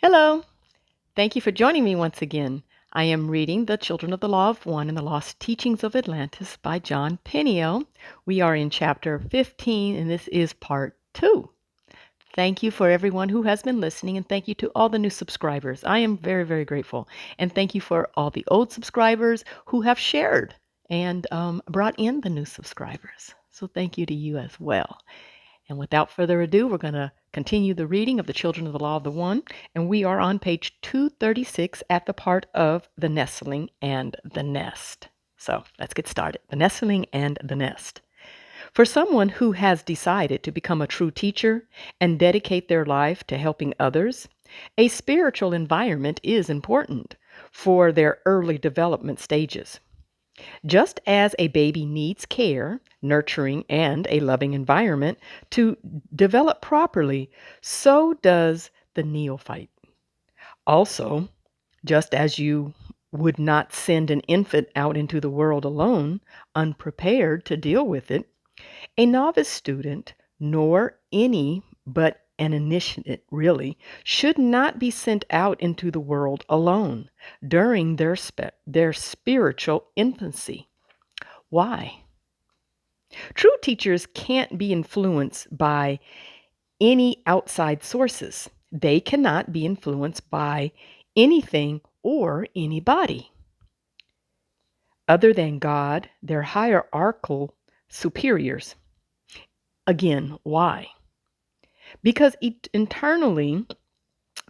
Hello. Thank you for joining me once again. I am reading The Children of the Law of One and the Lost Teachings of Atlantis by Jon Peniel. We are in chapter 15, and this is part 2. Thank you for everyone who has been listening, and thank you to all the new subscribers. I am very, very grateful. And thank you for all the old subscribers who have shared and brought in the new subscribers. So thank you to you as well. And without further ado, we're going to continue the reading of the Children of the Law of the One, and we are on page 236 at the part of the nestling and the nest. So let's get started. The nestling and the nest. For someone who has decided to become a true teacher and dedicate their life to helping others, a spiritual environment is important for their early development stages. Just as a baby needs care, nurturing, and a loving environment to develop properly, so does the neophyte. Also, just as you would not send an infant out into the world alone, unprepared to deal with it, a novice student, nor any but an initiate really, should not be sent out into the world alone during their spiritual infancy. Why? True teachers can't be influenced by any outside sources. They cannot be influenced by anything or anybody other than God, their hierarchical superiors. Again, why? Because internally,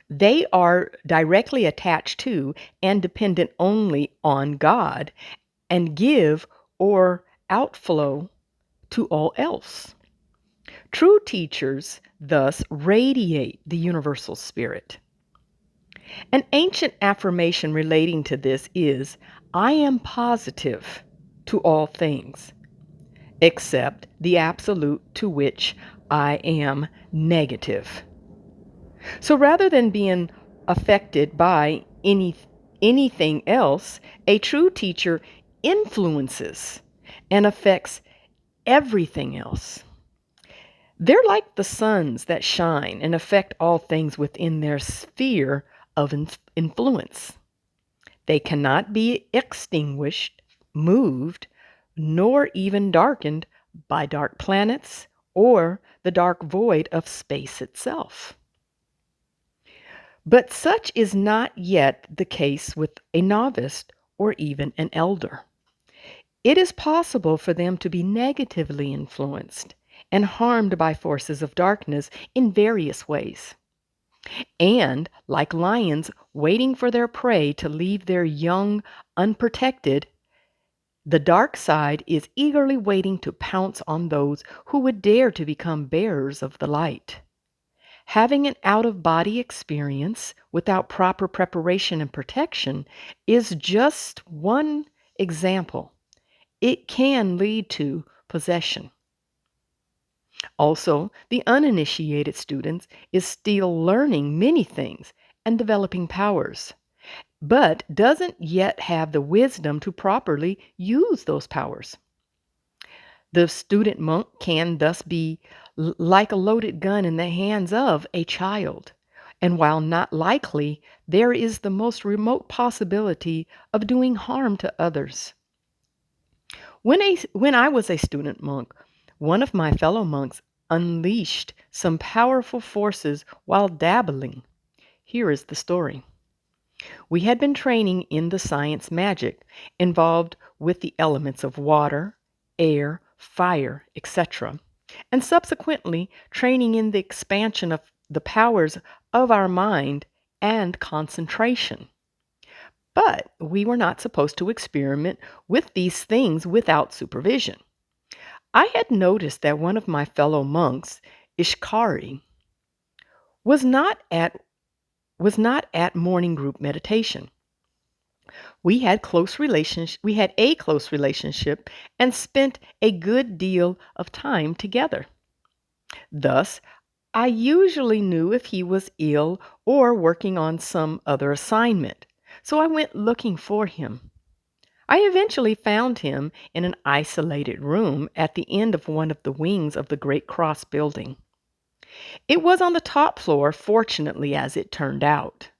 they are directly attached to and dependent only on God and give or outflow to all else. True teachers thus radiate the universal spirit. An ancient affirmation relating to this is, I am positive to all things, except the absolute to which I am negative. So rather than being affected by anything else, a true teacher influences and affects everything else. They're like the suns that shine and affect all things within their sphere of influence. They cannot be extinguished, moved, nor even darkened by dark planets or the dark void of space itself. But such is not yet the case with a novice or even an elder. It is possible for them to be negatively influenced and harmed by forces of darkness in various ways. And, like lions waiting for their prey to leave their young unprotected, the dark side is eagerly waiting to pounce on those who would dare to become bearers of the light. Having an out-of-body experience without proper preparation and protection is just one example. It can lead to possession. Also, the uninitiated student is still learning many things and developing powers, but doesn't yet have the wisdom to properly use those powers. The student monk can thus be like a loaded gun in the hands of a child, and while not likely, there is the most remote possibility of doing harm to others. When I was a student monk, one of my fellow monks unleashed some powerful forces while dabbling. Here is the story. We had been training in the science magic involved with the elements of water, air, fire, etc., and subsequently training in the expansion of the powers of our mind and concentration. But we were not supposed to experiment with these things without supervision. I had noticed that one of my fellow monks, Ishkari, was not at morning group meditation. We had a close relationship and spent a good deal of time together. Thus, I usually knew if he was ill or working on some other assignment, so I went looking for him. I eventually found him in an isolated room at the end of one of the wings of the Great Cross building. It was on the top floor, fortunately, as it turned out.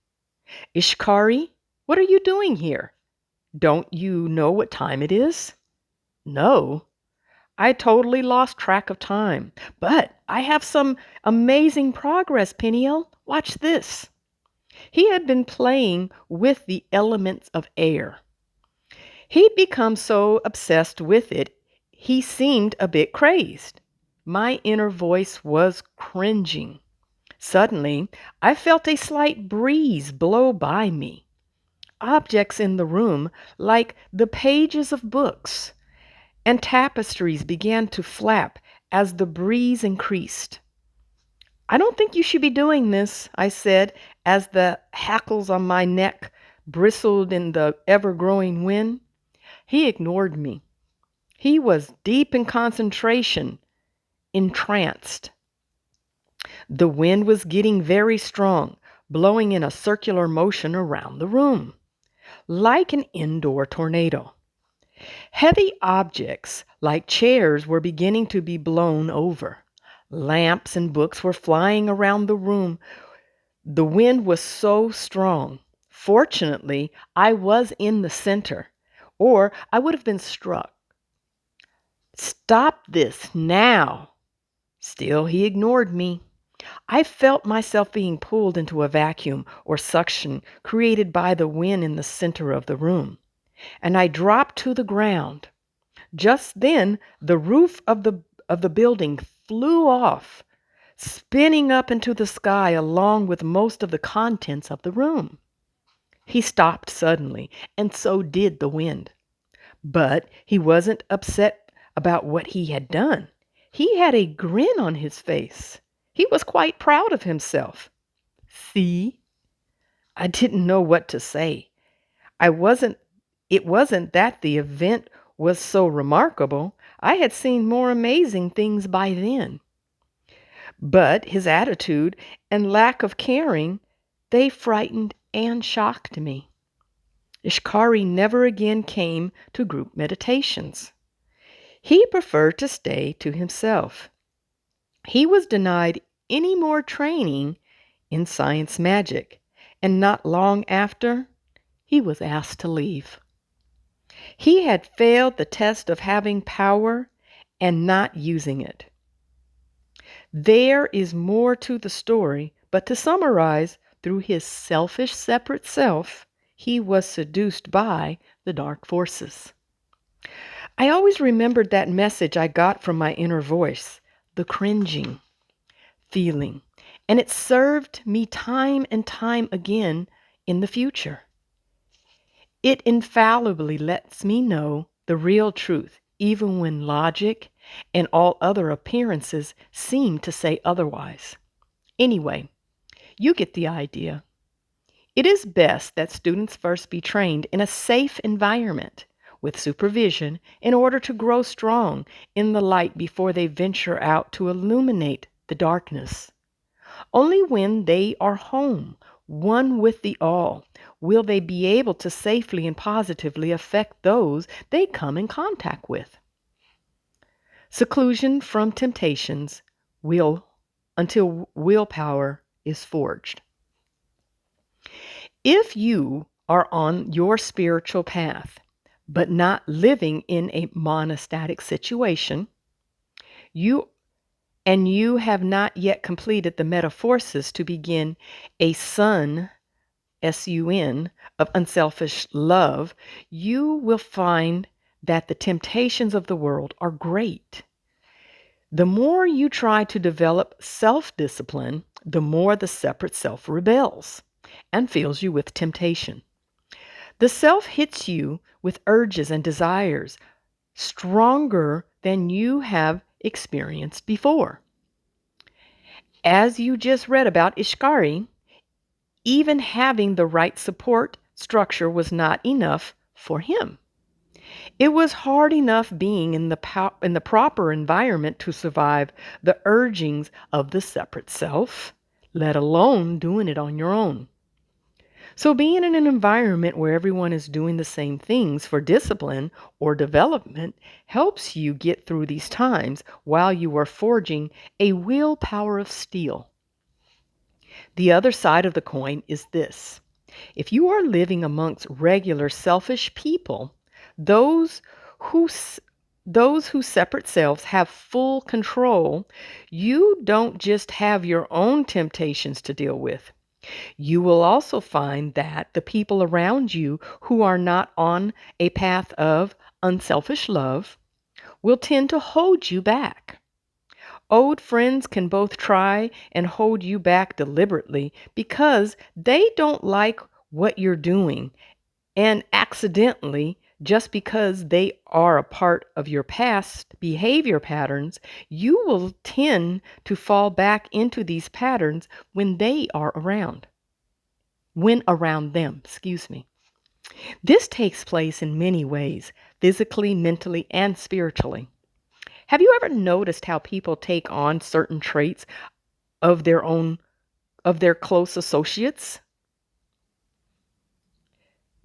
Ishkari, what are you doing here? Don't you know what time it is? No. I totally lost track of time. But I have some amazing progress, Peniel. Watch this. He had been playing with the elements of air. He'd become so obsessed with it, he seemed a bit crazed. My inner voice was cringing. Suddenly, I felt a slight breeze blow by me. Objects in the room, like the pages of books, and tapestries began to flap as the breeze increased. I don't think you should be doing this, I said, as the hackles on my neck bristled in the ever growing wind. He ignored me. He was deep in concentration, entranced. The wind was getting very strong, blowing in a circular motion around the room, like an indoor tornado. Heavy objects, like chairs, were beginning to be blown over. Lamps and books were flying around the room. The wind was so strong. Fortunately, I was in the center, or I would have been struck. Stop this now. Still, he ignored me. I felt myself being pulled into a vacuum or suction created by the wind in the center of the room, and I dropped to the ground. Just then, the roof of the building flew off, spinning up into the sky along with most of the contents of the room. He stopped suddenly, and so did the wind. But he wasn't upset about what he had done. He had a grin on his face. He was quite proud of himself. See? I didn't know what to say. It wasn't that the event was so remarkable. I had seen more amazing things by then. But his attitude and lack of caring, they frightened and shocked me. Ishkari never again came to group meditations. He preferred to stay to himself. He was denied any more training in science magic, and not long after, he was asked to leave. He had failed the test of having power and not using it. There is more to the story, but to summarize, through his selfish separate self, he was seduced by the dark forces. I always remembered that message I got from my inner voice, the cringing feeling, and it served me time and time again in the future. It infallibly lets me know the real truth, even when logic and all other appearances seem to say otherwise. Anyway, you get the idea. It is best that students first be trained in a safe environment with supervision in order to grow strong in the light before they venture out to illuminate the darkness. Only when they are home, one with the all, will they be able to safely and positively affect those they come in contact with. Seclusion from temptations will until willpower is forged. If you are on your spiritual path, but not living in a monastic situation, you have not yet completed the metaphorsis to begin a sun, S-U-N, of unselfish love, you will find that the temptations of the world are great. The more you try to develop self-discipline, the more the separate self rebels and fills you with temptation. The self hits you with urges and desires stronger than you have experienced before. As you just read about Ishkari, even having the right support structure was not enough for him. It was hard enough being in the proper environment to survive the urgings of the separate self, let alone doing it on your own. So, being in an environment where everyone is doing the same things for discipline or development helps you get through these times while you are forging a willpower of steel. The other side of the coin is this: if you are living amongst regular selfish people, those who s- those whose separate selves have full control, you don't just have your own temptations to deal with. You will also find that the people around you who are not on a path of unselfish love will tend to hold you back. Old friends can both try and hold you back deliberately because they don't like what you're doing, and accidentally, just because they are a part of your past behavior patterns, you will tend to fall back into these patterns when they are around. When around them, excuse me. This takes place in many ways, physically, mentally, and spiritually. Have you ever noticed how people take on certain traits of their close associates?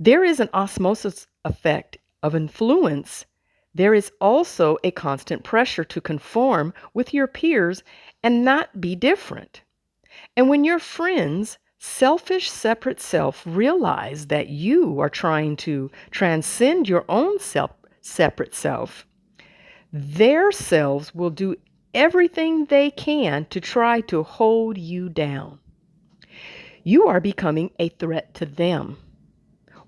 There is an osmosis effect of influence. There is also a constant pressure to conform with your peers and not be different. And when your friends, selfish separate self, realize that you are trying to transcend your own separate self, their selves will do everything they can to try to hold you down. You are becoming a threat to them,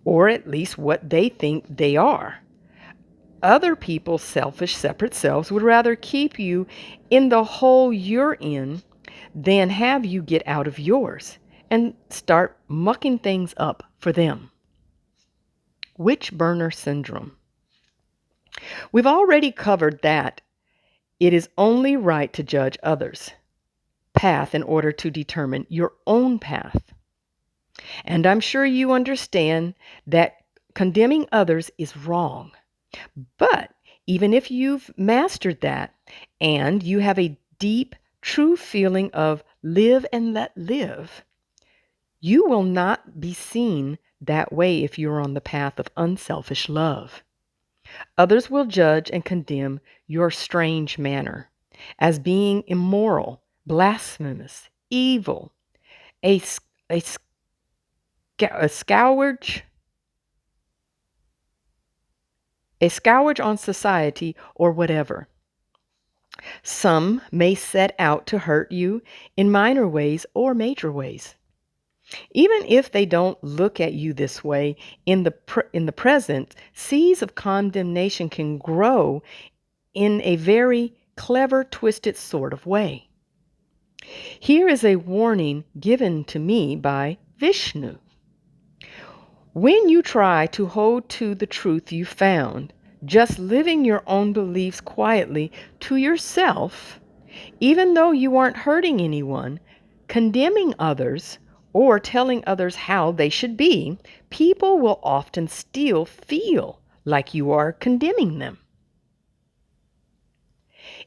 or at least what they think they are. Other people's selfish separate selves would rather keep you in the hole you're in than have you get out of yours and start mucking things up for them. Witch burner syndrome. We've already covered that it is only right to judge others' path in order to determine your own path. And I'm sure you understand that condemning others is wrong. But even if you've mastered that and you have a deep, true feeling of live and let live, you will not be seen that way if you're on the path of unselfish love. Others will judge and condemn your strange manner as being immoral, blasphemous, evil, a, a, a scourge, a scourge on society, or whatever. Some may set out to hurt you in minor ways or major ways. Even if they don't look at you this way in the present, seeds of condemnation can grow in a very clever, twisted sort of way. Here is a warning given to me by Vishnu. When you try to hold to the truth you found, just living your own beliefs quietly to yourself, even though you aren't hurting anyone, condemning others, or telling others how they should be, people will often still feel like you are condemning them.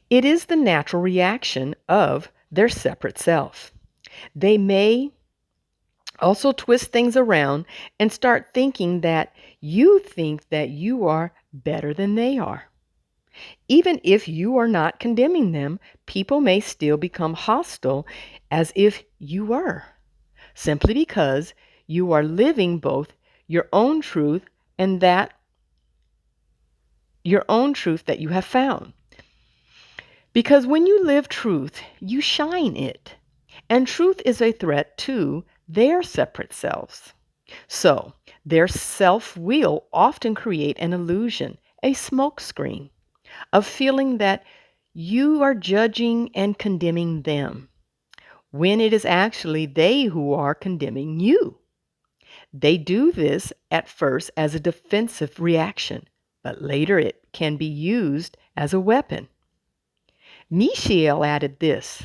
It is the natural reaction of their separate self. They may also twist things around and start thinking that you think that you are better than they are. Even if you are not condemning them, people may still become hostile as if you were, simply because you are living both your own truth and that your own truth that you have found. Because when you live truth, you shine it. And truth is a threat to their separate selves. So, their self will often create an illusion, a smokescreen, of feeling that you are judging and condemning them, when it is actually they who are condemning you. They do this at first as a defensive reaction, but later it can be used as a weapon. Michel added this: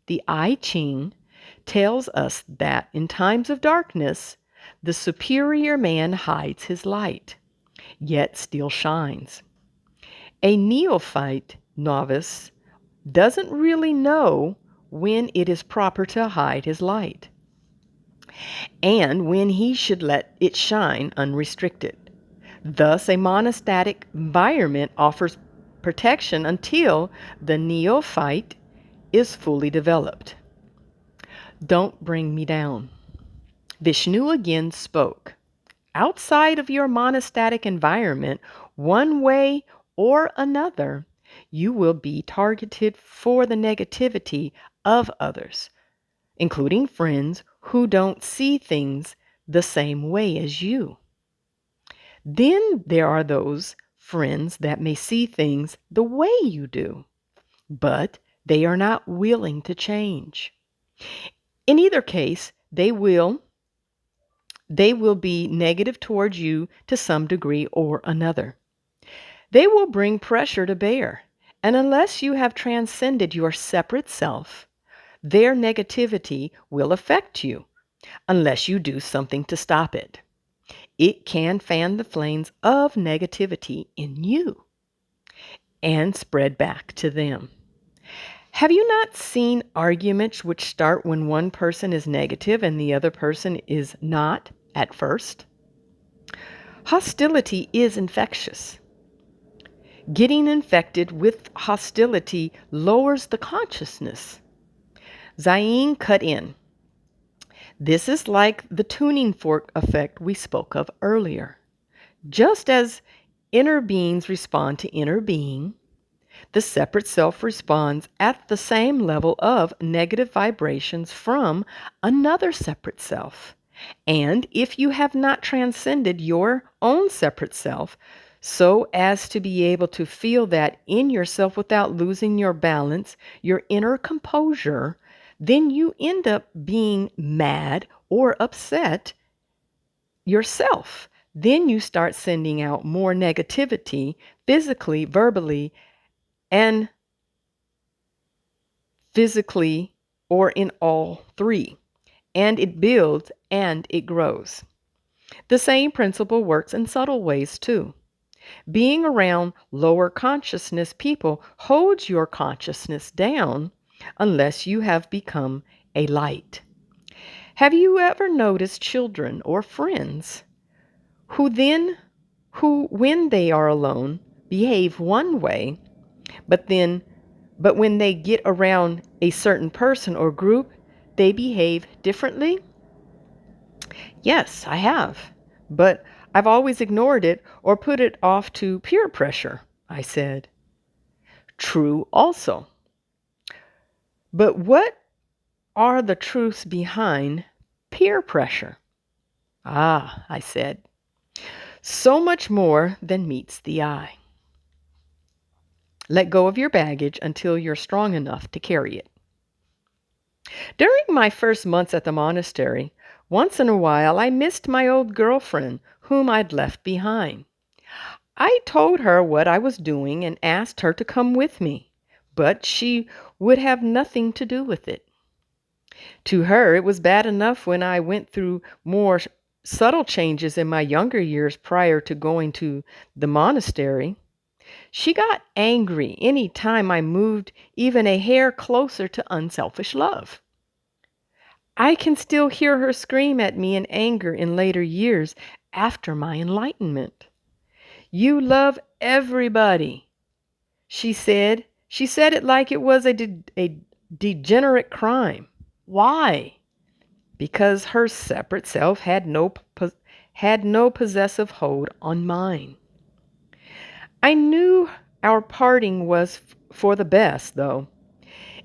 the I Ching tells us that in times of darkness, the superior man hides his light, yet still shines. A neophyte novice doesn't really know when it is proper to hide his light. and when he should let it shine unrestricted. Thus, a monastic environment offers protection until the neophyte is fully developed. Don't bring me down. Vishnu again spoke. Outside of your monastic environment, one way or another, you will be targeted for the negativity of others, including friends who don't see things the same way as you. Then there are those friends that may see things the way you do, but they are not willing to change. In either case, they will be negative towards you to some degree or another. They will bring pressure to bear, and unless you have transcended your separate self, their negativity will affect you unless you do something to stop it. It can fan the flames of negativity in you and spread back to them. Have you not seen arguments which start when one person is negative and the other person is not at first? Hostility is infectious. Getting infected with hostility lowers the consciousness. Zayn cut in. This is like the tuning fork effect we spoke of earlier. Just as inner beings respond to inner being, the separate self responds at the same level of negative vibrations from another separate self. And if you have not transcended your own separate self, so as to be able to feel that in yourself without losing your balance, your inner composure, then you end up being mad or upset yourself. Then you start sending out more negativity physically, verbally, and physically, or in all three. And it builds and it grows. The same principle works in subtle ways too. Being around lower consciousness people holds your consciousness down unless you have become a light. Have you ever noticed children or friends who when they are alone behave one way, but when they get around a certain person or group, they behave differently? Yes, I have. But I've always ignored it or put it off to peer pressure, I said. True also. But what are the truths behind peer pressure? Ah, I said. So much more than meets the eye. Let go of your baggage until you're strong enough to carry it. During my first months at the monastery, once in a while I missed my old girlfriend whom I'd left behind. I told her what I was doing and asked her to come with me, but she would have nothing to do with it. To her, it was bad enough when I went through more subtle changes in my younger years prior to going to the monastery. She got angry any time I moved even a hair closer to unselfish love. I can still hear her scream at me in anger in later years after my enlightenment. You love everybody, she said. She said it like it was a degenerate crime. Why? Because her separate self had no possessive hold on mine. I knew our parting was for the best, though.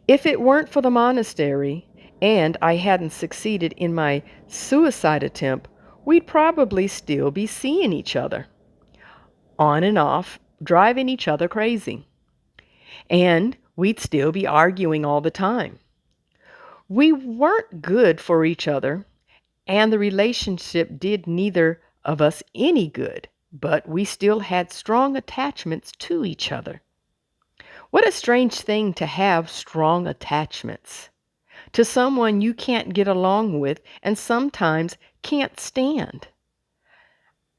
If it weren't for the monastery, and I hadn't succeeded in my suicide attempt, we'd probably still be seeing each other, on and off, driving each other crazy. And we'd still be arguing all the time. We weren't good for each other, and the relationship did neither of us any good, but we still had strong attachments to each other. What a strange thing to have strong attachments to someone you can't get along with and sometimes can't stand.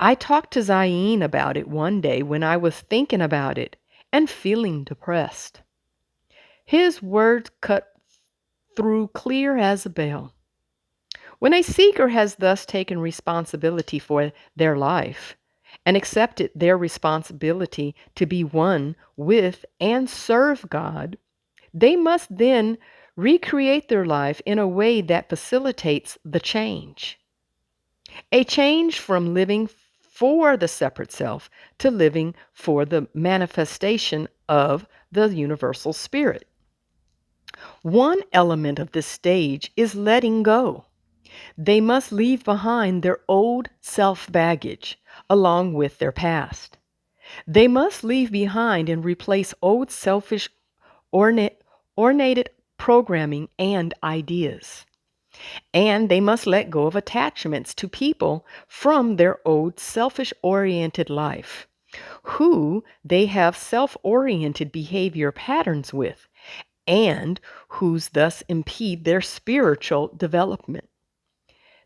I talked to Zayn about it one day when I was thinking about it and feeling depressed. His words cut through clear as a bell. When a seeker has thus taken responsibility for their life and accepted their responsibility to be one with and serve God, they must then recreate their life in a way that facilitates the change. A change from living for the separate self to living for the manifestation of the universal spirit. One element of this stage is letting go. They must leave behind their old self baggage along with their past. They must leave behind and replace old selfish, ornated programming and ideas. And they must let go of attachments to people from their old selfish oriented life, who they have self oriented behavior patterns with, and whose thus impede their spiritual development.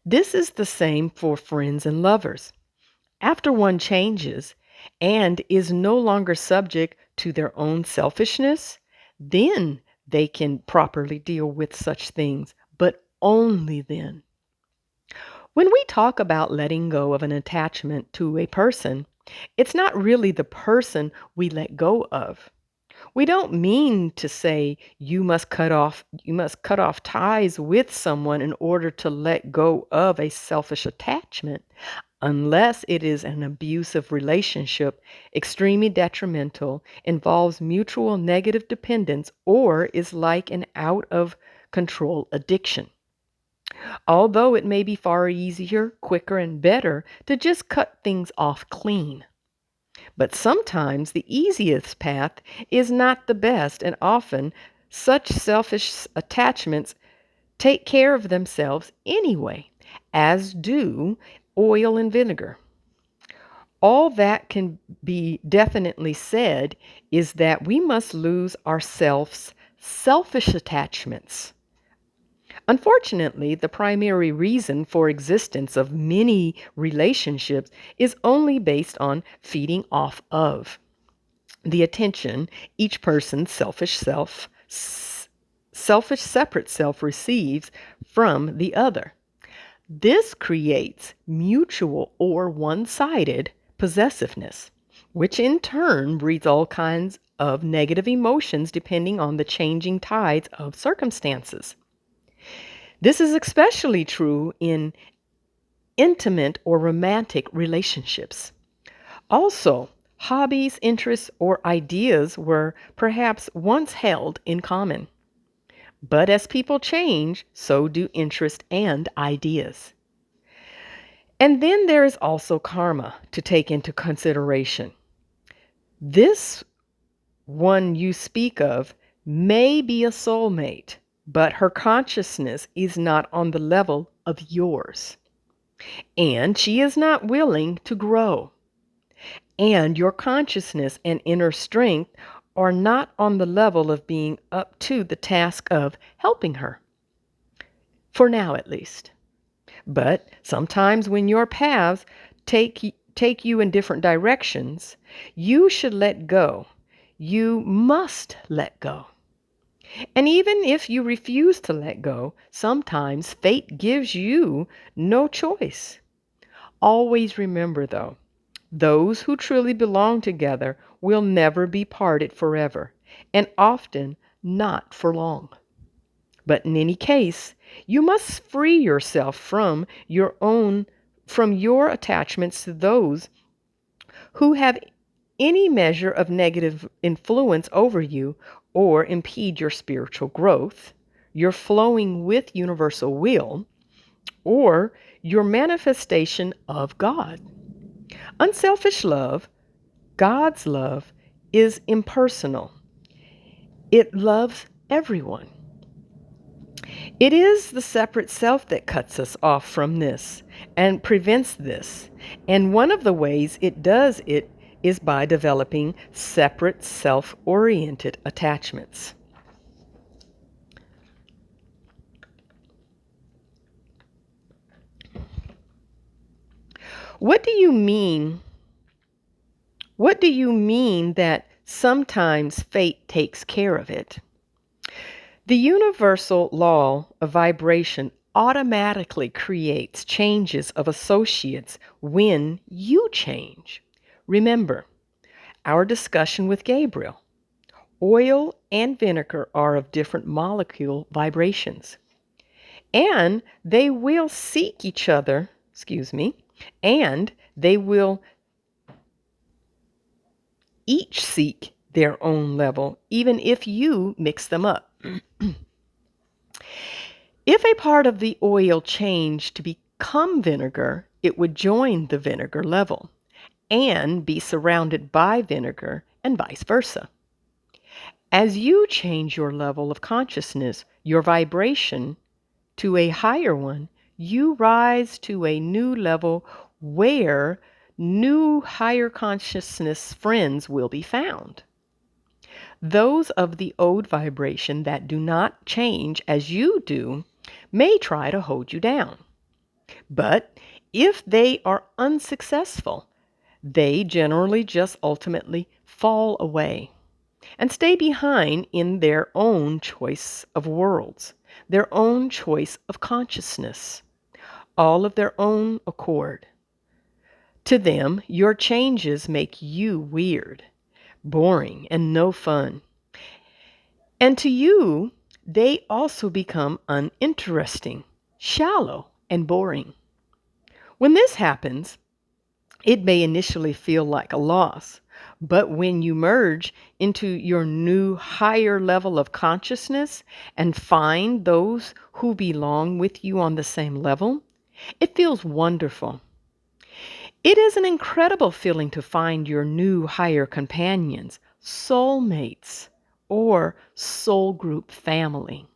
This is the same for friends and lovers. After one changes and is no longer subject to their own selfishness, then they can properly deal with such things, but only then. When we talk about letting go of an attachment to a person, it's not really the person we let go of. We don't mean to say you must cut off ties with someone in order to let go of a selfish attachment, unless it is an abusive relationship, extremely detrimental, involves mutual negative dependence, or is like an out of control addiction. Although it may be far easier, quicker, and better to just cut things off clean. But sometimes the easiest path is not the best, and often such selfish attachments take care of themselves anyway, as do oil and vinegar. All that can be definitely said is that we must lose ourselves selfish attachments. Unfortunately, the primary reason for existence of many relationships is only based on feeding off of the attention each person's selfish separate self receives from the other. This creates mutual or one-sided possessiveness, which in turn breeds all kinds of negative emotions depending on the changing tides of circumstances. This is especially true in intimate or romantic relationships. Also, hobbies, interests, or ideas were perhaps once held in common. But as people change, so do interest and ideas. And then there is also karma to take into consideration. This one you speak of may be a soulmate, but her consciousness is not on the level of yours. And she is not willing to grow. And your consciousness and inner strength are not on the level of being up to the task of helping her. For now, at least. But sometimes when your paths take you in different directions, you should let go. You must let go. And even if you refuse to let go, sometimes fate gives you no choice. Always remember, though, those who truly belong together will never be parted forever, and often not for long. But in any case, you must free yourself from your attachments to those who have any measure of negative influence over you or impede your spiritual growth, your flowing with universal will, or your manifestation of God. Unselfish love, God's love, is impersonal. It loves everyone. It is the separate self that cuts us off from this and prevents this. And one of the ways it does it is by developing separate self-oriented attachments. What do you mean? What do you mean that sometimes fate takes care of it? The universal law of vibration automatically creates changes of associates when you change. Remember our discussion with Gabriel. Oil and vinegar are of different molecule vibrations, and they will seek each other, and they will each seek their own level, even if you mix them up. If a part of the oil changed to become vinegar, it would join the vinegar level and be surrounded by vinegar, and vice versa. As you change your level of consciousness, your vibration, to a higher one, you rise to a new level where new higher consciousness friends will be found. Those of the old vibration that do not change as you do may try to hold you down. But if they are unsuccessful, they generally just ultimately fall away and stay behind in their own choice of worlds, their own choice of consciousness, all of their own accord. To them, your changes make you weird, boring, and no fun. And to you, they also become uninteresting, shallow, and boring. When this happens, it may initially feel like a loss, but when you merge into your new higher level of consciousness and find those who belong with you on the same level, it feels wonderful. It is an incredible feeling to find your new higher companions, soulmates, or soul group family.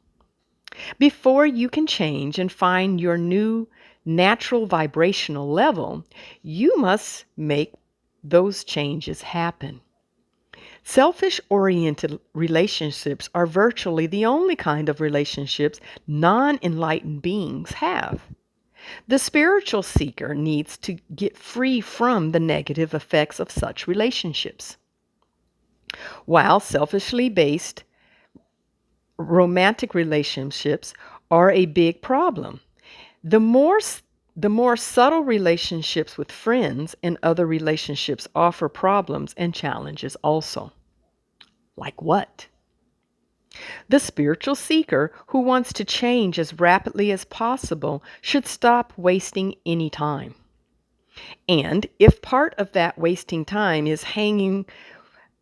Before you can change and find your new natural vibrational level, you must make those changes happen. Selfish oriented relationships are virtually the only kind of relationships non enlightened beings have. The spiritual seeker needs to get free from the negative effects of such relationships. While selfishly based romantic relationships are a big problem, the more subtle relationships with friends and other relationships offer problems and challenges also. Like what? The spiritual seeker who wants to change as rapidly as possible should stop wasting any time. And if part of that wasting time is hanging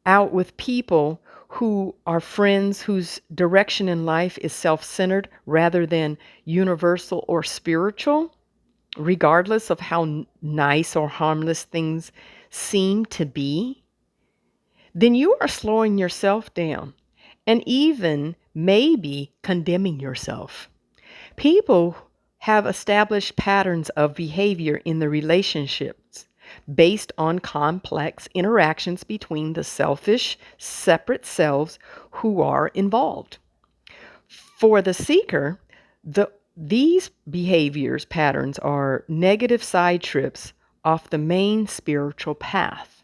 out with people who are friends whose direction in life is self centered rather than universal or spiritual, regardless of how nice or harmless things seem to be, then you are slowing yourself down and even maybe condemning yourself. People have established patterns of behavior in the relationships based on complex interactions between the selfish, separate selves who are involved. For the seeker, these behaviors patterns are negative side trips off the main spiritual path.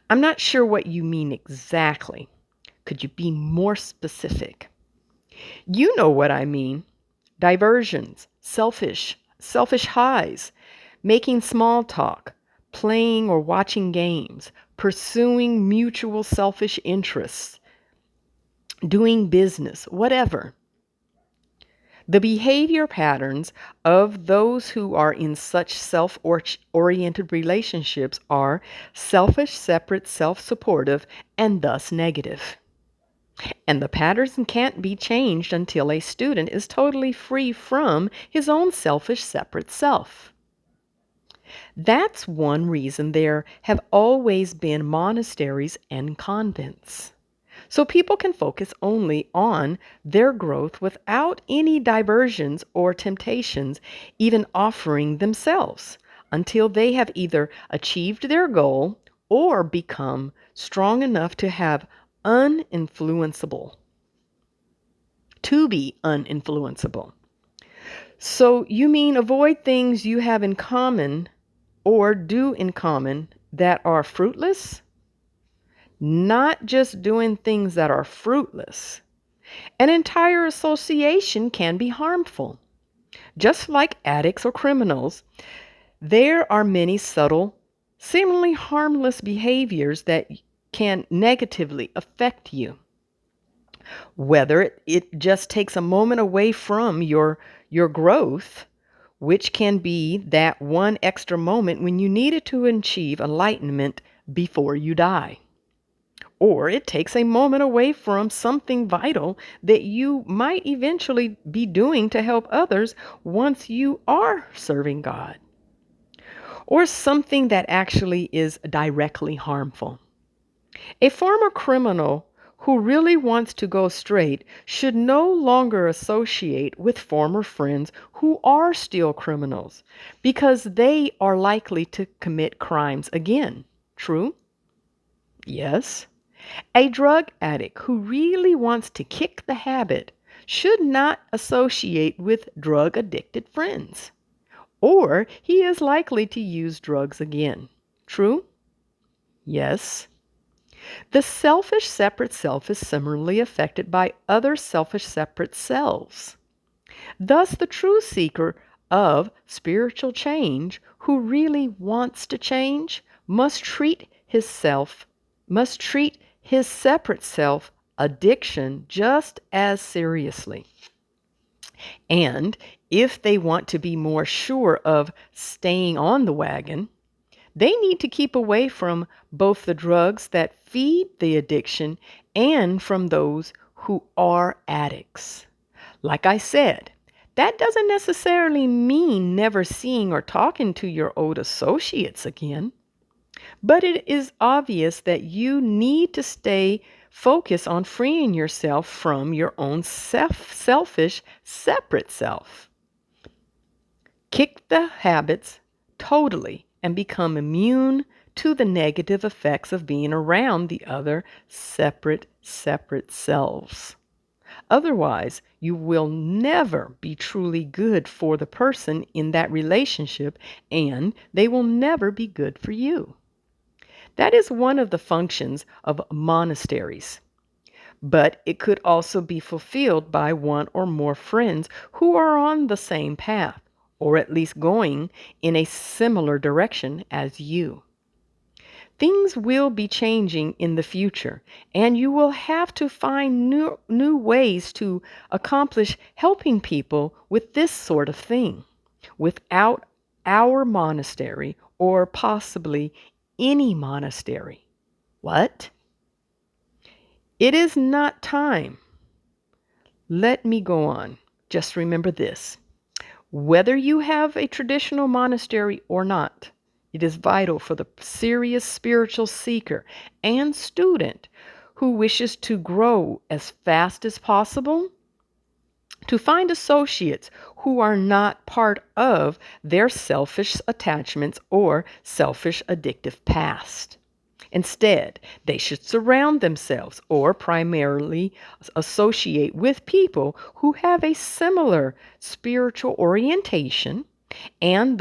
I'm not sure what you mean exactly. Could you be more specific? You know what I mean. Diversions, selfish highs, making small talk, playing or watching games, pursuing mutual selfish interests, doing business, whatever. The behavior patterns of those who are in such self oriented relationships are selfish, separate, self supportive, and thus negative. And the patterns can't be changed until a student is totally free from his own selfish, separate self. That's one reason there have always been monasteries and convents, so people can focus only on their growth without any diversions or temptations even offering themselves until they have either achieved their goal or become strong enough to be uninfluenceable. So you mean avoid things you have in common or do in common that are fruitless? Not just doing things that are fruitless. An entire association can be harmful. Just like addicts or criminals, there are many subtle, seemingly harmless behaviors that can negatively affect you. Whether it just takes a moment away from your growth, which can be that one extra moment when you needed to achieve enlightenment before you die. Or it takes a moment away from something vital that you might eventually be doing to help others once you are serving God. Or something that actually is directly harmful. A former criminal who really wants to go straight should no longer associate with former friends who are still criminals because they are likely to commit crimes again. True? Yes. A drug addict who really wants to kick the habit should not associate with drug addicted friends, or he is likely to use drugs again. True? Yes. The selfish separate self is similarly affected by other selfish separate selves. Thus, the true seeker of spiritual change who really wants to change must treat his separate self addiction just as seriously. And if they want to be more sure of staying on the wagon, they need to keep away from both the drugs that feed the addiction and from those who are addicts. Like I said, that doesn't necessarily mean never seeing or talking to your old associates again, but it is obvious that you need to stay focused on freeing yourself from your own selfish, separate self. Kick the habits totally and become immune to the negative effects of being around the other separate selves. Otherwise, you will never be truly good for the person in that relationship, and they will never be good for you. That is one of the functions of monasteries. But it could also be fulfilled by one or more friends who are on the same path, or at least going in a similar direction as you. Things will be changing in the future, and you will have to find new ways to accomplish helping people with this sort of thing without our monastery or possibly any monastery. What? It is not time. Let me go on. Just remember this. Whether you have a traditional monastery or not, it is vital for the serious spiritual seeker and student who wishes to grow as fast as possible to find associates who are not part of their selfish attachments or selfish addictive past. Instead, they should surround themselves or primarily associate with people who have a similar spiritual orientation and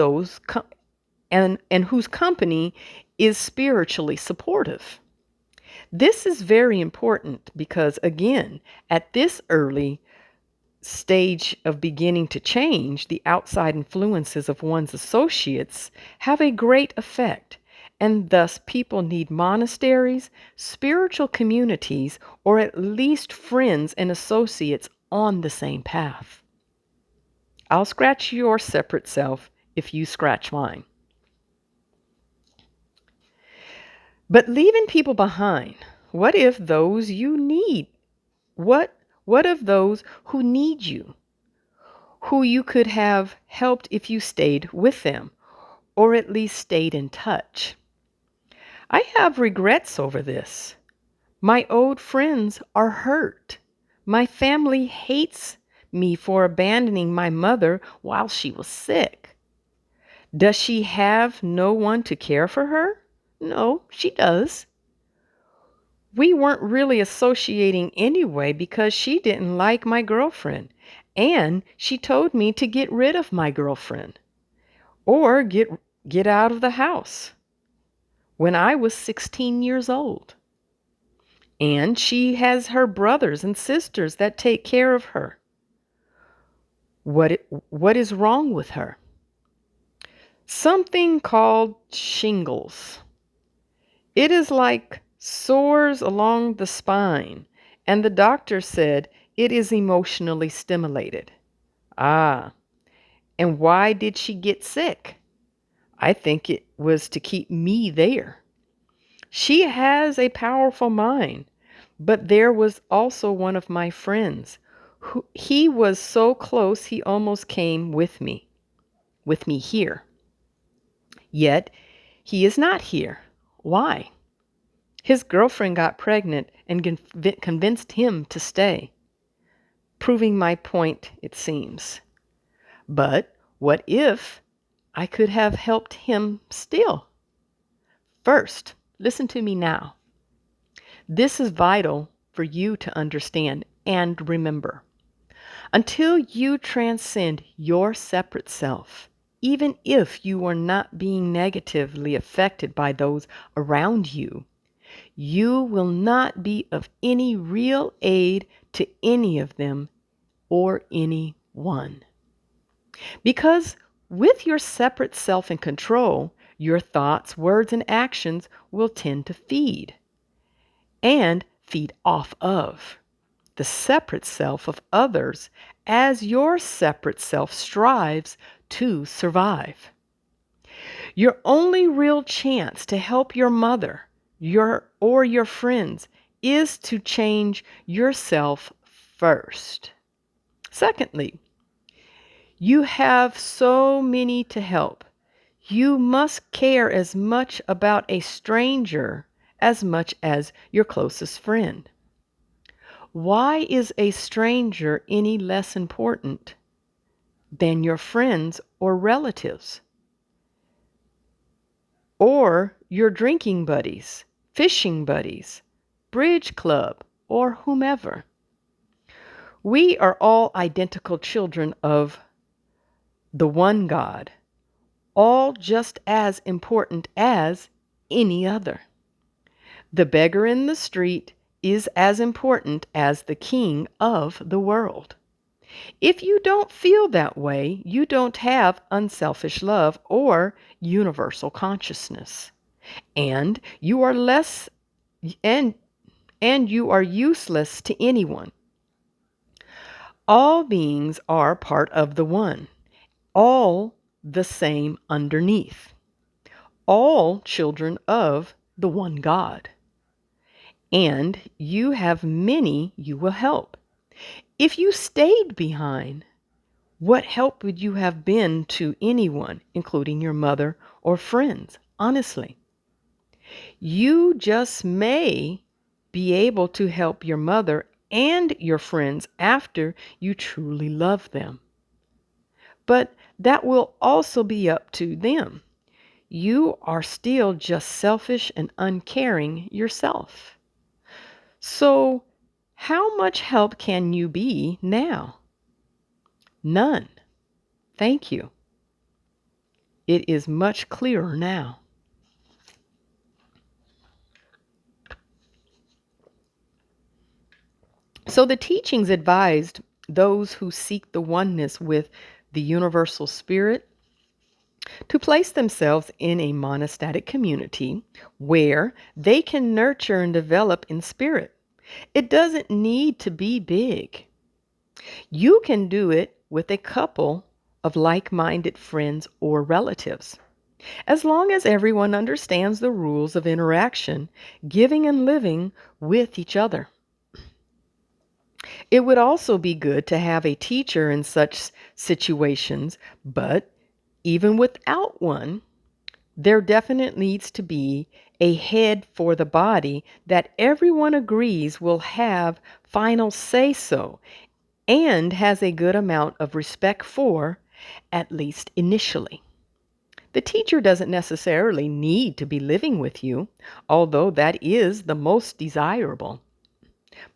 and whose company is spiritually supportive. This is very important because again, at this early stage of beginning to change, the outside influences of one's associates have a great effect, and thus people need monasteries, spiritual communities, or at least friends and associates on the same path. I'll scratch your separate self if you scratch mine. But leaving people behind, what if those you need? What of those who need you? Who you could have helped if you stayed with them, or at least stayed in touch. I have regrets over this. My old friends are hurt. My family hates me for abandoning my mother while she was sick. Does she have no one to care for her? No, she does. We weren't really associating anyway because she didn't like my girlfriend, and she told me to get rid of my girlfriend or get out of the house when I was 16 years old. And she has her brothers and sisters that take care of her. What is wrong with her? Something called shingles. It is like sores along the spine, and the doctor said it is emotionally stimulated. Ah, and why did she get sick? I think it was to keep me there. She has a powerful mind, but there was also one of my friends who he was so close he almost came with me here. Yet he is not here. Why? His girlfriend got pregnant and convinced him to stay, proving my point, it seems. But what if I could have helped him still? First, listen to me now. This is vital for you to understand and remember. Until you transcend your separate self, even if you are not being negatively affected by those around you, you will not be of any real aid to any of them or anyone. Because with your separate self in control, your thoughts, words, and actions will tend to feed and feed off of the separate self of others as your separate self strives to survive. Your only real chance to help your mother, your friends is to change yourself first. Secondly, you have so many to help. You must care as much about a stranger as much as your closest friend. Why is a stranger any less important than your friends or relatives? Or your drinking buddies, fishing buddies, bridge club, or whomever? We are all identical children of the one God, all just as important as any other. The beggar in the street is as important as the king of the world. If you don't feel that way, you don't have unselfish love or universal consciousness. And you are less and you are useless to anyone. All beings are part of the one, all the same underneath, all children of the one God. And you have many you will help. If you stayed behind, what help would you have been to anyone, including your mother or friends? Honestly, you just may be able to help your mother and your friends after you truly love them. But that will also be up to them. You are still just selfish and uncaring yourself. So, how much help can you be now? None. Thank you. It is much clearer now. So the teachings advised those who seek the oneness with the universal spirit to place themselves in a monastic community where they can nurture and develop in spirit. It doesn't need to be big. You can do it with a couple of like-minded friends or relatives. As long as everyone understands the rules of interaction, giving and living with each other. It would also be good to have a teacher in such situations, but even without one, there definitely needs to be a head for the body that everyone agrees will have final say so and has a good amount of respect for, at least initially. The teacher doesn't necessarily need to be living with you, although that is the most desirable.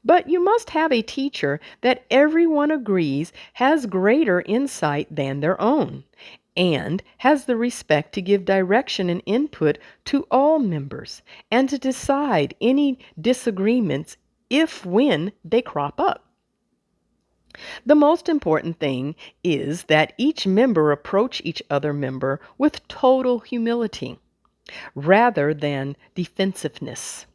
But you must have a teacher that everyone agrees has greater insight than their own and has the respect to give direction and input to all members and to decide any disagreements if when they crop up. The most important thing is that each member approach each other member with total humility rather than defensiveness.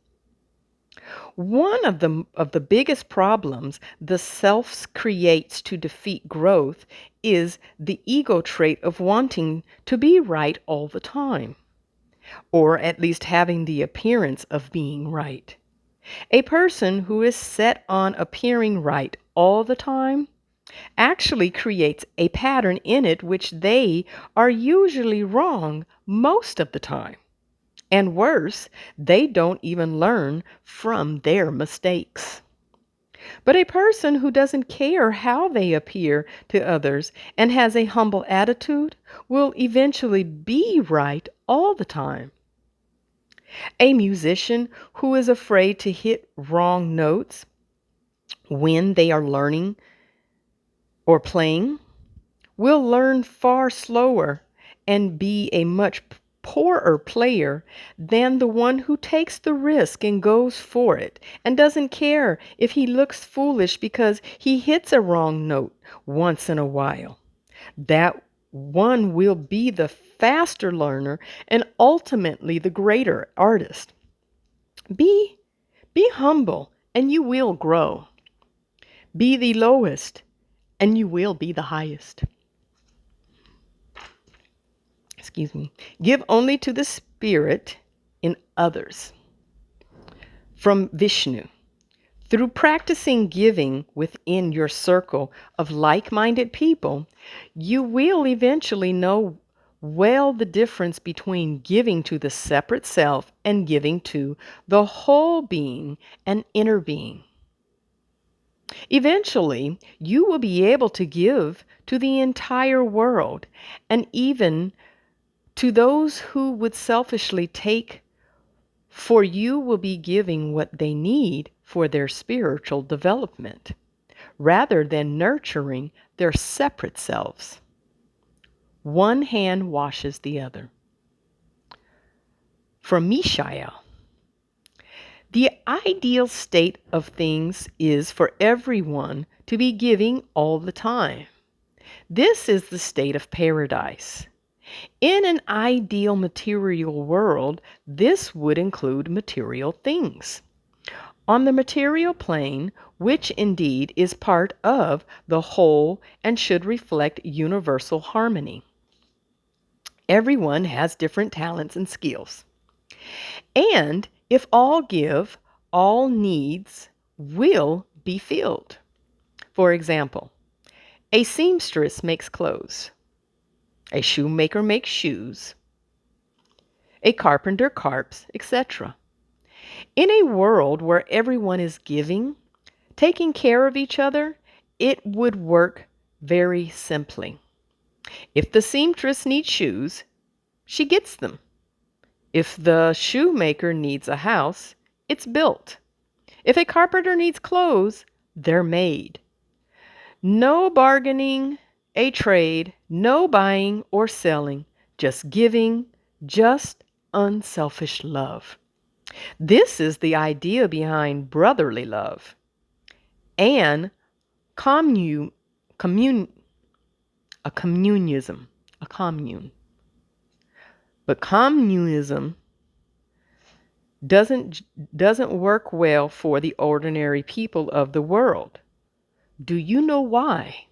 One of the biggest problems the self creates to defeat growth is the ego trait of wanting to be right all the time, or at least having the appearance of being right. A person who is set on appearing right all the time actually creates a pattern in it which they are usually wrong most of the time. And worse, they don't even learn from their mistakes. But a person who doesn't care how they appear to others and has a humble attitude will eventually be right all the time. A musician who is afraid to hit wrong notes when they are learning or playing will learn far slower and be a much poorer player than the one who takes the risk and goes for it and doesn't care if he looks foolish because he hits a wrong note once in a while. That one will be the faster learner and ultimately the greater artist. Be be humble and you will grow. Be the lowest and you will be the highest. Excuse me. Give only to the Spirit in others. From Vishnu. Through practicing giving within your circle of like minded people, you will eventually know well the difference between giving to the separate self and giving to the whole being and inner being. Eventually, you will be able to give to the entire world and even to those who would selfishly take, for you will be giving what they need for their spiritual development, rather than nurturing their separate selves. One hand washes the other. From Mishael. The ideal state of things is for everyone to be giving all the time. This is the state of paradise. In an ideal material world, this would include material things. On the material plane, which indeed is part of the whole and should reflect universal harmony. Everyone has different talents and skills. And if all give, all needs will be filled. For example, a seamstress makes clothes. A shoemaker makes shoes. A carpenter carps, etc. In a world where everyone is giving, taking care of each other, it would work very simply. If the seamstress needs shoes, she gets them. If the shoemaker needs a house, it's built. If a carpenter needs clothes, they're made. No bargaining, a trade, no buying or selling, just giving, just unselfish love. This is the idea behind brotherly love and commune, commune, a communism, a commune. But communism doesn't work well for the ordinary people of the world. Do you know why?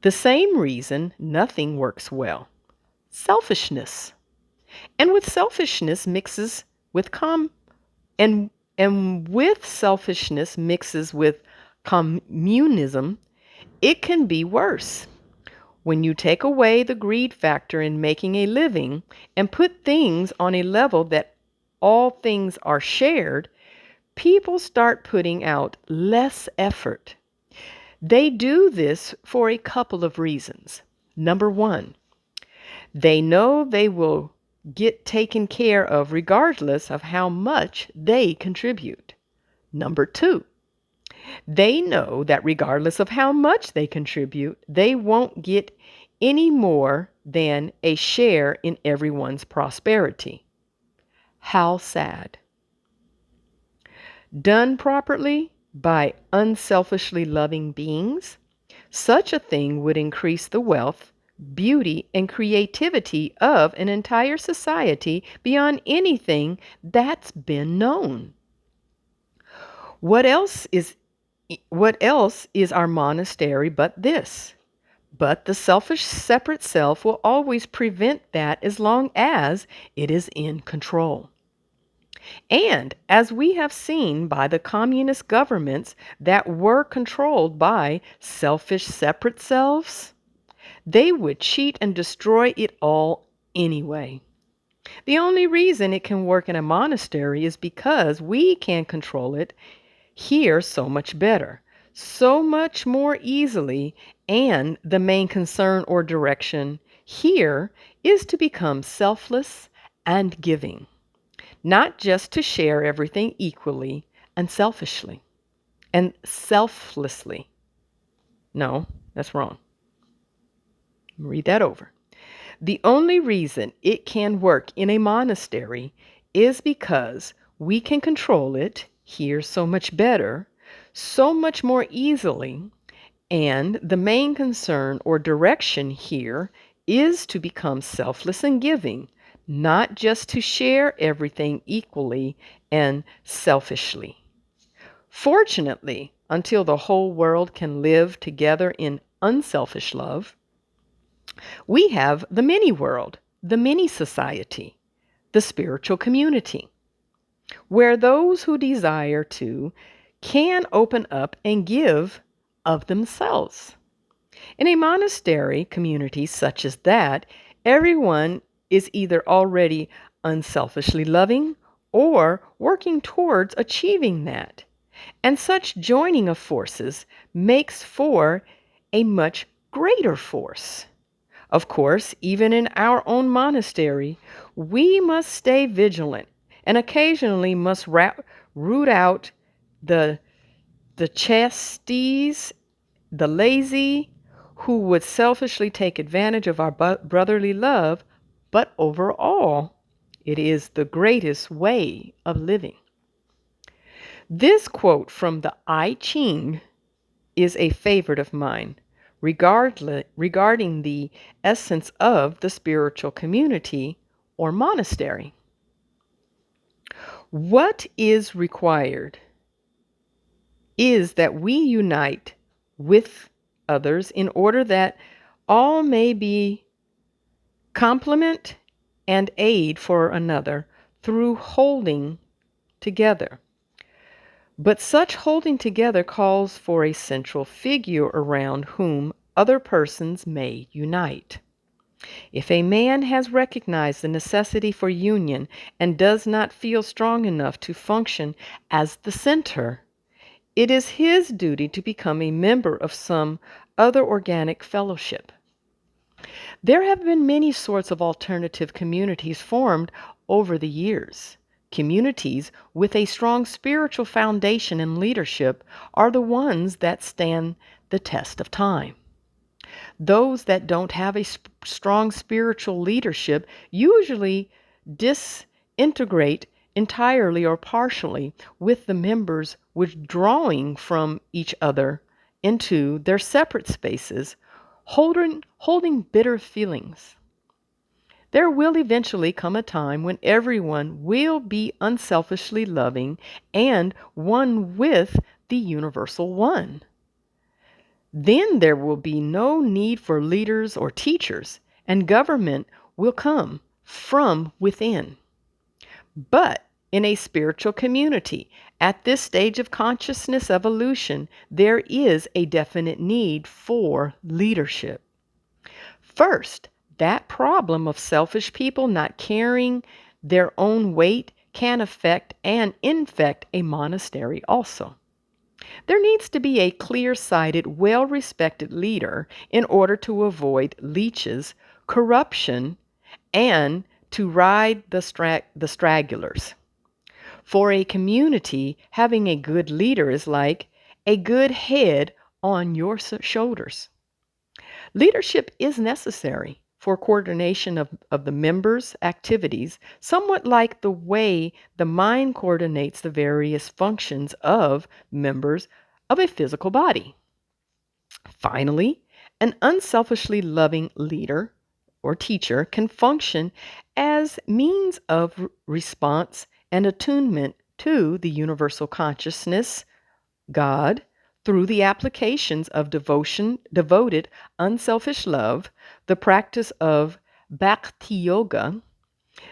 The same reason nothing works well. Selfishness. And with selfishness mixes with and with selfishness mixes with communism, it can be worse. When you take away the greed factor in making a living and put things on a level that all things are shared, people start putting out less effort. They do this for a couple of reasons. Number one, they know they will get taken care of regardless of how much they contribute. Number two, they know that regardless of how much they contribute, they won't get any more than a share in everyone's prosperity. How sad. Done properly, by unselfishly loving beings, such a thing would increase the wealth, beauty, and creativity of an entire society beyond anything that's been known. What else is what else is our monastery but this? But the selfish separate self will always prevent that as long as it is in control. And as we have seen by the communist governments that were controlled by selfish separate selves, they would cheat and destroy it all anyway. The only reason it can work in a monastery is because we can control it here so much better, so much more easily, and the main concern or direction here is to become selfless and giving, not just to share everything equally and selfishly and selflessly. No, that's wrong. Read that over. The only reason it can work in a monastery is because we can control it here so much better, so much more easily, and the main concern or direction here is to become selfless and giving, not just to share everything equally and selfishly. Fortunately, until the whole world can live together in unselfish love, we have the mini world, the mini society, the spiritual community, where those who desire to can open up and give of themselves. In a monastery community such as that, everyone is either already unselfishly loving or working towards achieving that. And such joining of forces makes for a much greater force. Of course, even in our own monastery, we must stay vigilant and occasionally must root out the, the chasties, the lazy, who would selfishly take advantage of our brotherly love, but overall, it is the greatest way of living. This quote from the I Ching is a favorite of mine regarding the essence of the spiritual community or monastery. What is required is that we unite with others in order that all may be complement and aid for another through holding together. But such holding together calls for a central figure around whom other persons may unite. If a man has recognized the necessity for union and does not feel strong enough to function as the center, it is his duty to become a member of some other organic fellowship. There have been many sorts of alternative communities formed over the years. Communities with a strong spiritual foundation and leadership are the ones that stand the test of time. Those that don't have a strong spiritual leadership usually disintegrate entirely or partially, with the members withdrawing from each other into their separate spaces, holding bitter feelings. There will eventually come a time when everyone will be unselfishly loving and one with the universal one. Then there will be no need for leaders or teachers, and government will come from within. But in a spiritual community, at this stage of consciousness evolution, there is a definite need for leadership. First, that problem of selfish people not carrying their own weight can affect and infect a monastery also. There needs to be a clear-sighted, well-respected leader in order to avoid leeches, corruption, and to ride the stragglers. For a community, having a good leader is like a good head on your shoulders. Leadership is necessary for coordination of the members' activities, somewhat like the way the mind coordinates the various functions of members of a physical body. Finally, an unselfishly loving leader or teacher can function as means of response and attunement to the universal consciousness, God, through the applications of devoted, unselfish love, the practice of bhakti yoga.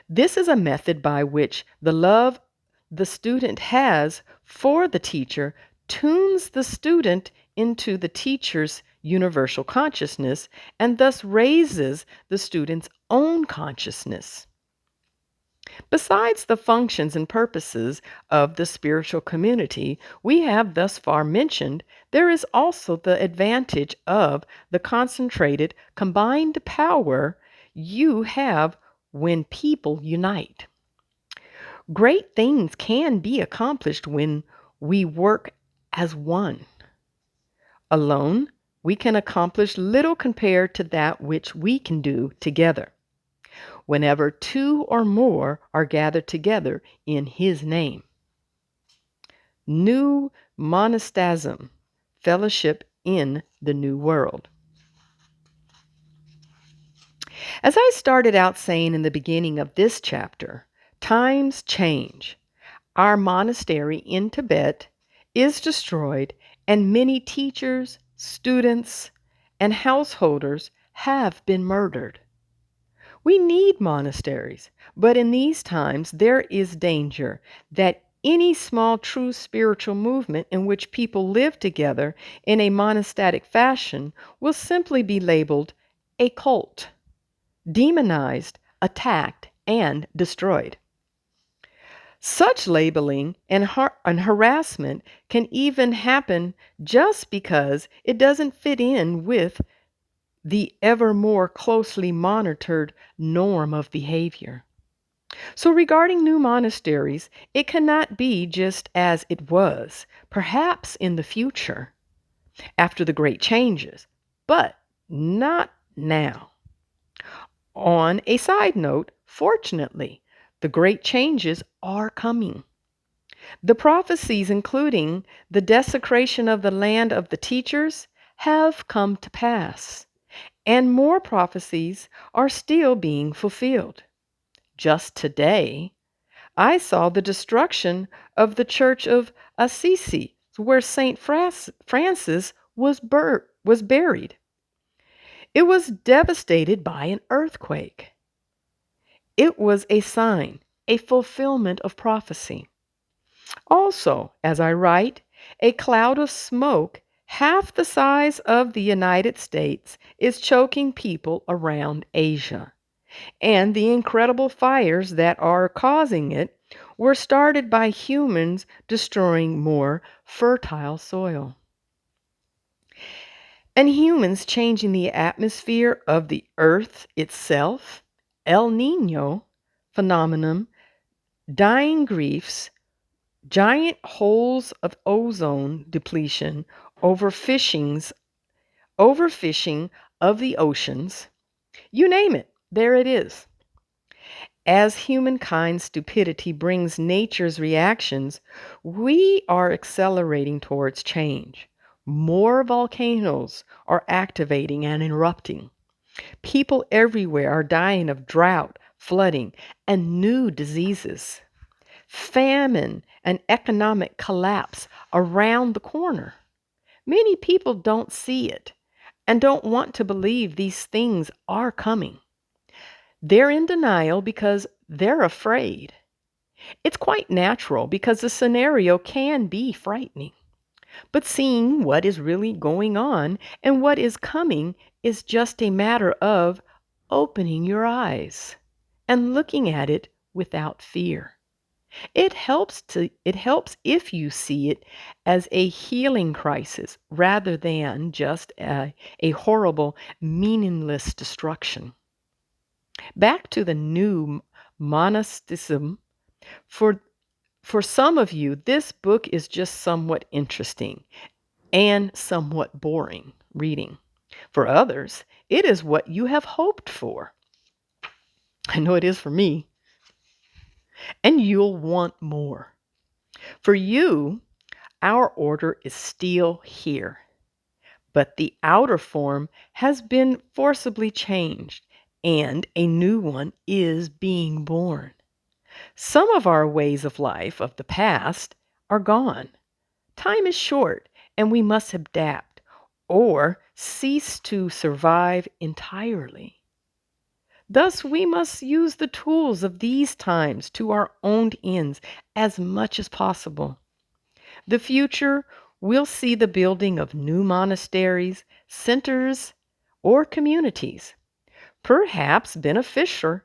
This is a method by which the love the student has for the teacher tunes the student into the teacher's universal consciousness and thus raises the student's own consciousness. Besides the functions and purposes of the spiritual community we have thus far mentioned, there is also the advantage of the concentrated, combined power you have when people unite. Great things can be accomplished when we work as one. Alone, we can accomplish little compared to that which we can do together. Whenever two or more are gathered together in His name. New Monastasm, fellowship in the New World. As I started out saying in the beginning of this chapter, times change. Our monastery in Tibet is destroyed, and many teachers, students, and householders have been murdered. We need monasteries, but in these times there is danger that any small true spiritual movement in which people live together in a monastic fashion will simply be labeled a cult, demonized, attacked, and destroyed. Such labeling and harassment can even happen just because it doesn't fit in with the ever more closely monitored norm of behavior. So, regarding new monasteries, it cannot be just as it was, perhaps in the future, after the great changes, but not now. On a side note, fortunately, the great changes are coming. The prophecies, including the desecration of the land of the teachers, have come to pass, and more prophecies are still being fulfilled. Just today, I saw the destruction of the church of Assisi, where St. Francis was buried. It was devastated by an earthquake. It was a sign, a fulfillment of prophecy. Also, as I write, a cloud of smoke half the size of the United States is choking people around Asia. And the incredible fires that are causing it were started by humans destroying more fertile soil. And humans changing the atmosphere of the earth itself, El Nino phenomenon, dying griefs, giant holes of ozone depletion, overfishing of the oceans, you name it, there it is. As humankind's stupidity brings nature's reactions, we are accelerating towards change. More volcanoes are activating and erupting. People everywhere are dying of drought, flooding, and new diseases. Famine and economic collapse around the corner. Many people don't see it and don't want to believe these things are coming. They're in denial because they're afraid. It's quite natural because the scenario can be frightening. But seeing what is really going on and what is coming is just a matter of opening your eyes and looking at it without fear. It helps if you see it as a healing crisis rather than just a horrible, meaningless destruction. Back to the new monastasm. For for some of you, this book is just somewhat interesting and somewhat boring reading. For others, it is what you have hoped for. I know it is for me. And you'll want more. For you, our order is still here, but the outer form has been forcibly changed, and a new one is being born. Some of our ways of life of the past are gone. Time is short, and we must adapt or cease to survive entirely. Thus, we must use the tools of these times to our own ends as much as possible. The future will see the building of new monasteries, centers, or communities. Perhaps benefactors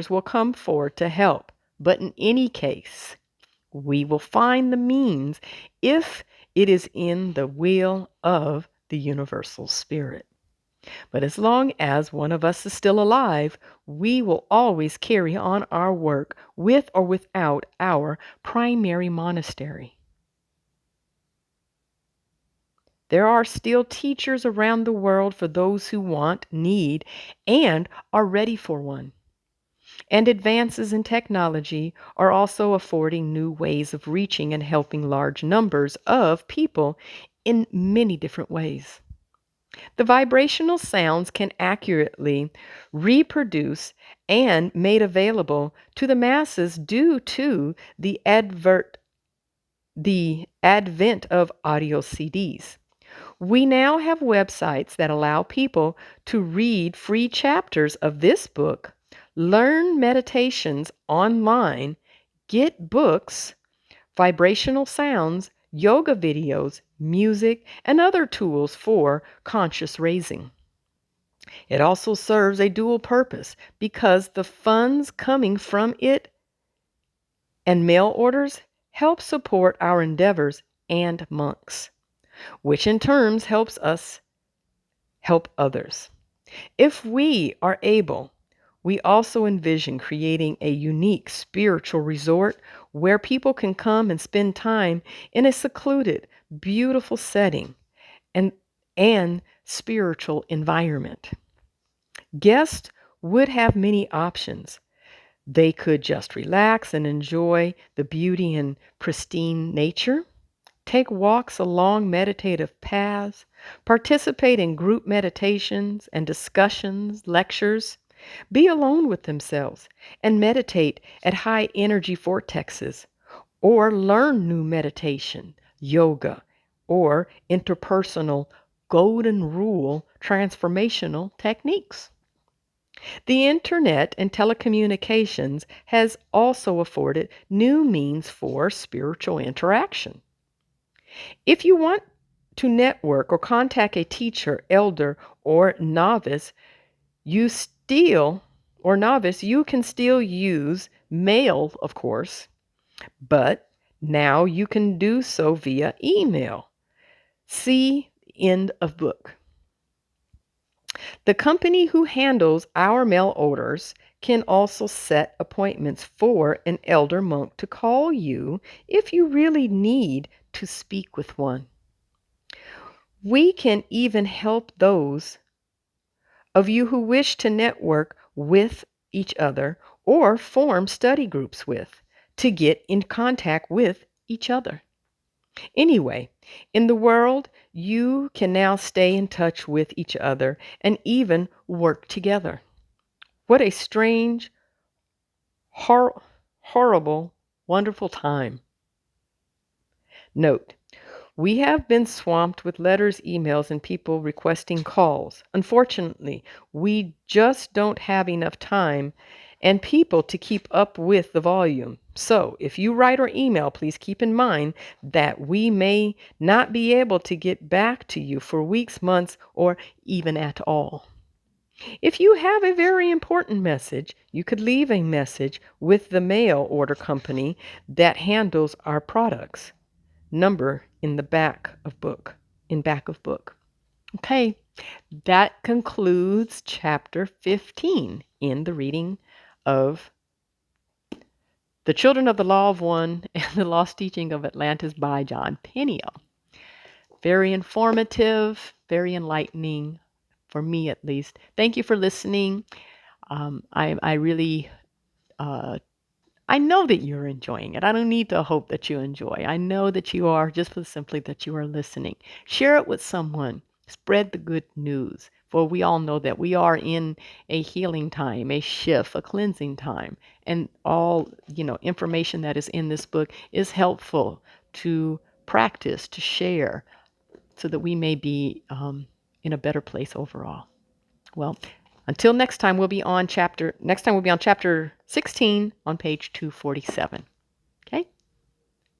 will come forward to help, but in any case, we will find the means if it is in the will of the universal spirit. But as long as one of us is still alive, we will always carry on our work with or without our primary monastery. There are still teachers around the world for those who want, need, and are ready for one. And advances in technology are also affording new ways of reaching and helping large numbers of people in many different ways. The vibrational sounds can accurately reproduce and made available to the masses due to the advent of audio CDs. We now have websites that allow people to read free chapters of this book, learn meditations online, get books, vibrational sounds, yoga videos, music, and other tools for conscious raising. It also serves a dual purpose because the funds coming from it and mail orders help support our endeavors and monks, which in turn helps us help others. If we are able, we also envision creating a unique spiritual resort where people can come and spend time in a secluded, beautiful setting and spiritual environment. Guests would have many options. They could just relax and enjoy the beauty and pristine nature, take walks along meditative paths, participate in group meditations and discussions, lectures, be alone with themselves, and meditate at high energy vortexes, or learn new meditation, yoga, or interpersonal golden rule transformational techniques. The internet and telecommunications has also afforded new means for spiritual interaction. If you want to network or contact a teacher, elder, or novice, you can still use mail, of course, but now you can do so via email. See end of book. The company who handles our mail orders can also set appointments for an elder monk to call you if you really need to speak with one. We can even help those of you who wish to network with each other or form study groups with to get in contact with each other. Anyway, in the world, you can now stay in touch with each other and even work together. What a strange, horrible, wonderful time. Note, we have been swamped with letters, emails, and people requesting calls. Unfortunately, we just don't have enough time and people to keep up with the volume. So, if you write or email, please keep in mind that we may not be able to get back to you for weeks, months, or even at all. If you have a very important message, you could leave a message with the mail order company that handles our products. Number in the back of book. Okay, that concludes chapter 15 in the reading of The Children of the Law of One and the Lost Teaching of Atlantis by Jon Peniel. Very informative, very enlightening for me at least. Thank you for listening. I really uh, I know that you're enjoying it. I don't need to hope that you enjoy. I know that you are, just for simply that you are listening. Share it with someone. Spread the good news. For we all know that we are in a healing time, a shift, a cleansing time. And all, information that is in this book is helpful to practice, to share, so that we may be in a better place overall. Well, until next time, we'll be on chapter 16 on page 247.